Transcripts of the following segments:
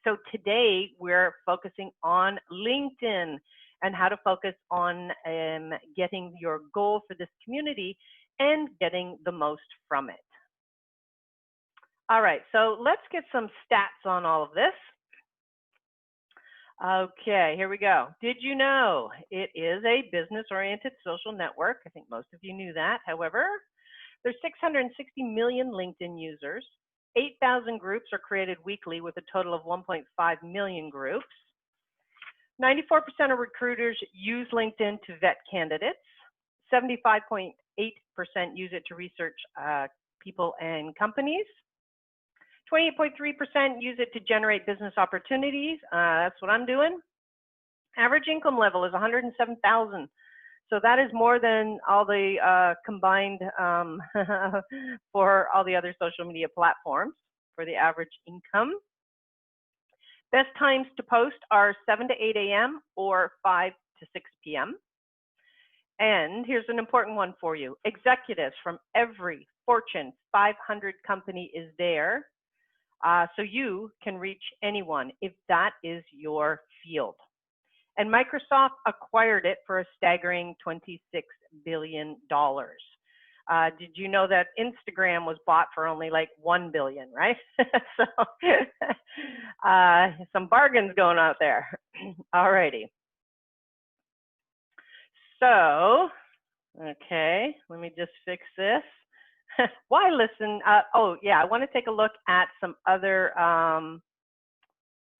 So today we're focusing on LinkedIn and how to focus on getting your goal for this community and getting the most from it. All right, so let's get some stats on all of this. Okay, here we go. Did you know it is a business-oriented social network? I think most of you knew that. However, there's 660 million LinkedIn users. 8,000 groups are created weekly with a total of 1.5 million groups. 94% of recruiters use LinkedIn to vet candidates. 75.8% use it to research people and companies. 28.3% use it to generate business opportunities. That's what I'm doing. Average income level is 107,000. So that is more than all the combined for all the other social media platforms for the average income. Best times to post are 7 to 8 a.m. or 5 to 6 p.m. And here's an important one for you. Executives from every Fortune 500 company is there. So you can reach anyone if that is your field. And Microsoft acquired it for a staggering $26 billion. Did you know that Instagram was bought for only like $1 billion, right? So some bargains going out there. All righty. So, okay, let me just fix this. Why listen? Oh, yeah, I want to take a look at some other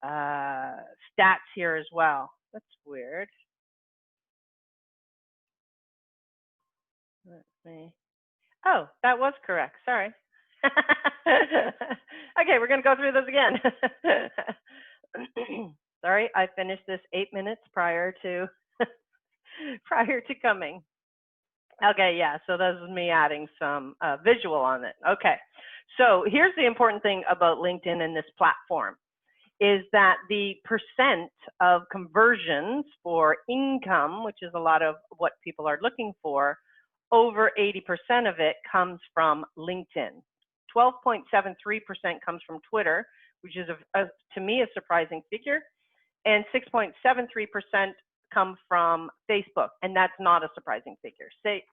stats here as well. That's weird. Let me. Oh, that was correct. Sorry. Okay, we're going to go through this again. Sorry, I finished this 8 minutes prior to coming. Okay, yeah, so this is me adding some visual on it. Okay, so here's the important thing about LinkedIn and this platform is that the percent of conversions for income, which is a lot of what people are looking for, over 80% of it comes from LinkedIn. 12.73% comes from Twitter, which is, to me, a surprising figure, and 6.73% come from Facebook, and that's not a surprising figure.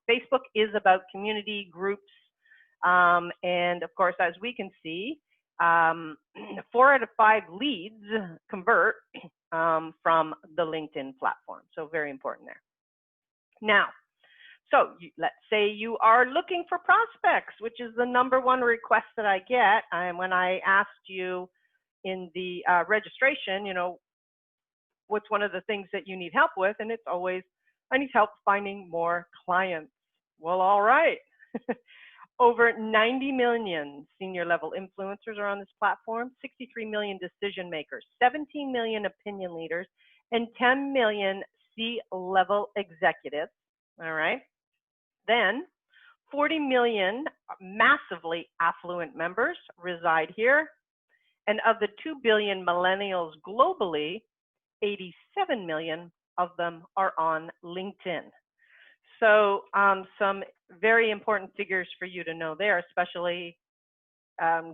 Facebook is about community groups, and of course, as we can see, 4 out of 5 leads convert from the LinkedIn platform, so very important there. Now, so let's say you are looking for prospects, which is the #1 request that I get. And when I asked you in the registration, you know, what's one of the things that you need help with? And it's always, I need help finding more clients. Well, all right. Over 90 million senior level influencers are on this platform, 63 million decision makers, 17 million opinion leaders, and 10 million C-level executives. All right. Then 40 million massively affluent members reside here. And of the 2 billion millennials globally, 87 million of them are on LinkedIn. So some very important figures for you to know there, especially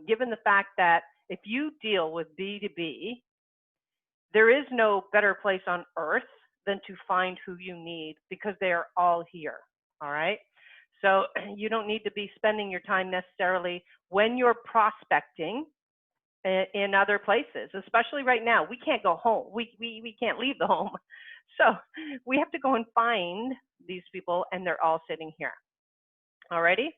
given the fact that if you deal with B2B, there is no better place on earth than to find who you need because they are all here, all right? So you don't need to be spending your time necessarily when you're prospecting in other places, especially right now. We can't go home. We can't leave the home. So we have to go and find these people, and they're all sitting here. Alrighty?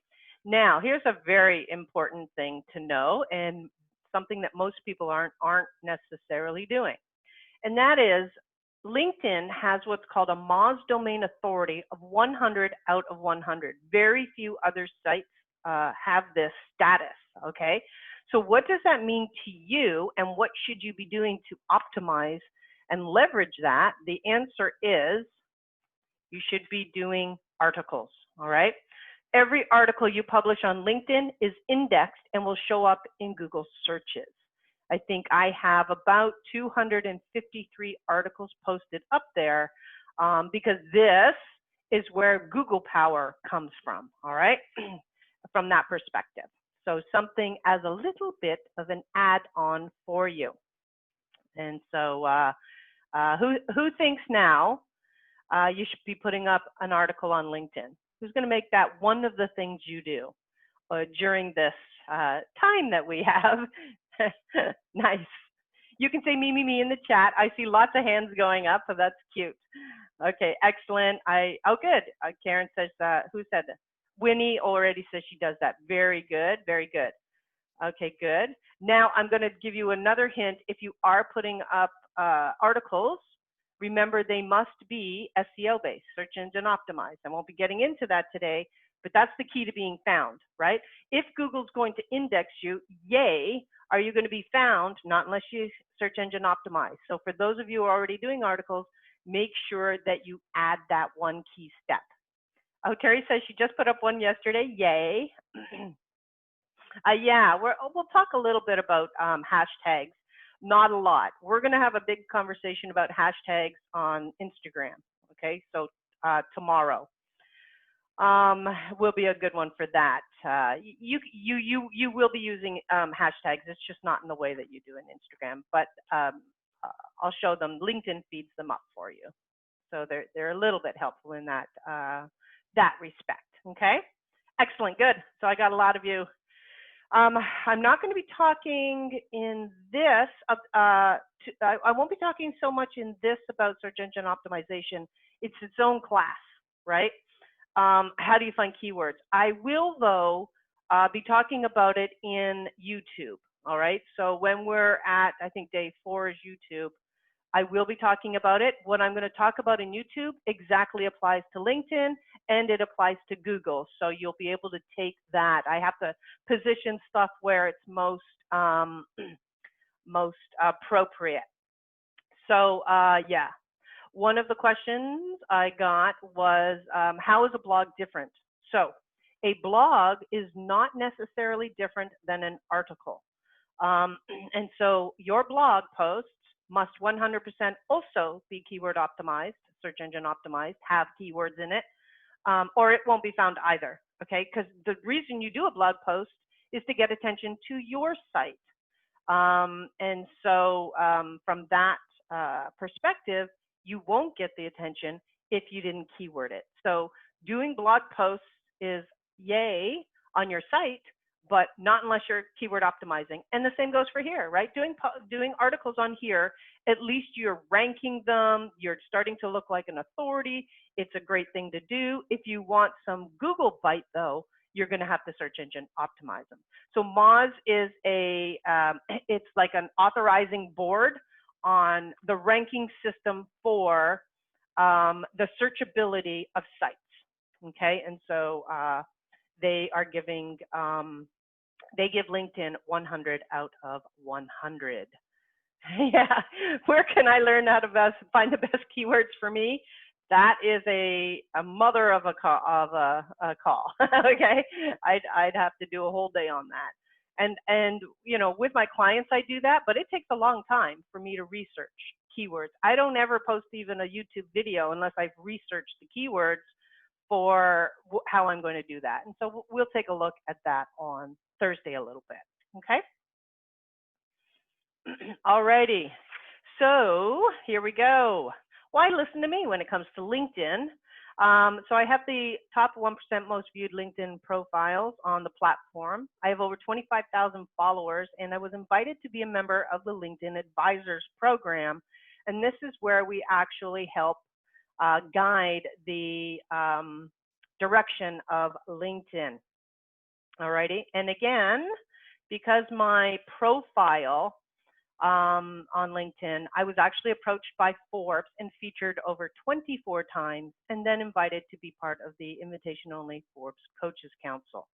Now, here's a very important thing to know, and something that most people aren't necessarily doing. And that is, LinkedIn has what's called a Moz domain authority of 100 out of 100. Very few other sites have this status, okay? So what does that mean to you, and what should you be doing to optimize and leverage that? The answer is you should be doing articles, all right? Every article you publish on LinkedIn is indexed and will show up in Google searches. I think I have about 253 articles posted up there because this is where Google power comes from, all right? From that perspective. So something as a little bit of an add-on for you. And so who thinks now you should be putting up an article on LinkedIn? Who's going to make that one of the things you do during this time that we have? Nice. You can say me, me, me in the chat. I see lots of hands going up, so that's cute. Okay, excellent. Oh, good. Karen says, who said that? Winnie already says she does that. Very good, very good. Okay, good. Now I'm going to give you another hint. If you are putting up articles, remember they must be SEO based, search engine optimized. I won't be getting into that today, but that's the key to being found, right? If Google's going to index you, yay, are you going to be found? Not unless you search engine optimize. So for those of you who are already doing articles, make sure that you add that one key step. Oh, Terry says she just put up one yesterday. Yay. Yeah, we'll talk a little bit about hashtags. Not a lot. We're going to have a big conversation about hashtags on Instagram. Okay, so tomorrow will be a good one for that. You will be using hashtags. It's just not in the way that you do in Instagram, but I'll show them. LinkedIn feeds them up for you, so they're a little bit helpful in that that respect. Okay, excellent, good. So I got a lot of you. I'm not going to be talking in this, I won't be talking so much in this about search engine optimization. It's its own class, right? How do you find keywords? I will, though, be talking about it in YouTube, all right? So when we're at, I think day 4 is YouTube, I will be talking about it. What I'm going to talk about in YouTube exactly applies to LinkedIn, and it applies to Google. So you'll be able to take that. I have to position stuff where it's most most appropriate. So yeah, one of the questions I got was, how is a blog different? So a blog is not necessarily different than an article. And so your blog posts must 100% also be keyword optimized, search engine optimized, have keywords in it, or it won't be found either, okay? Because the reason you do a blog post is to get attention to your site. And so from that perspective, you won't get the attention if you didn't keyword it. So doing blog posts is yay on your site, but not unless you're keyword optimizing. And the same goes for here, right? Doing articles on here, at least you're ranking them, you're starting to look like an authority. It's a great thing to do. If you want some Google bite, though, you're going to have to search engine optimize them. So Moz is it's like an authorizing board on the ranking system for the searchability of sites, okay? And so they are giving, they give LinkedIn 100 out of 100. Yeah, where can I learn how to find the best keywords for me? That is a mother of a call. Okay, I'd have to do a whole day on that. And you know, with my clients I do that, but it takes a long time for me to research keywords. I don't ever post even a YouTube video unless I've researched the keywords for how I'm going to do that. And so we'll take a look at that on Thursday a little bit. Okay. Alrighty. So here we go. Why listen to me when it comes to LinkedIn? So I have the top 1% most viewed LinkedIn profiles on the platform. I have over 25,000 followers, and I was invited to be a member of the LinkedIn Advisors Program. And this is where we actually help guide the direction of LinkedIn. Alrighty. And again, because my profile on LinkedIn, I was actually approached by Forbes and featured over 24 times, and then invited to be part of the invitation-only Forbes Coaches Council.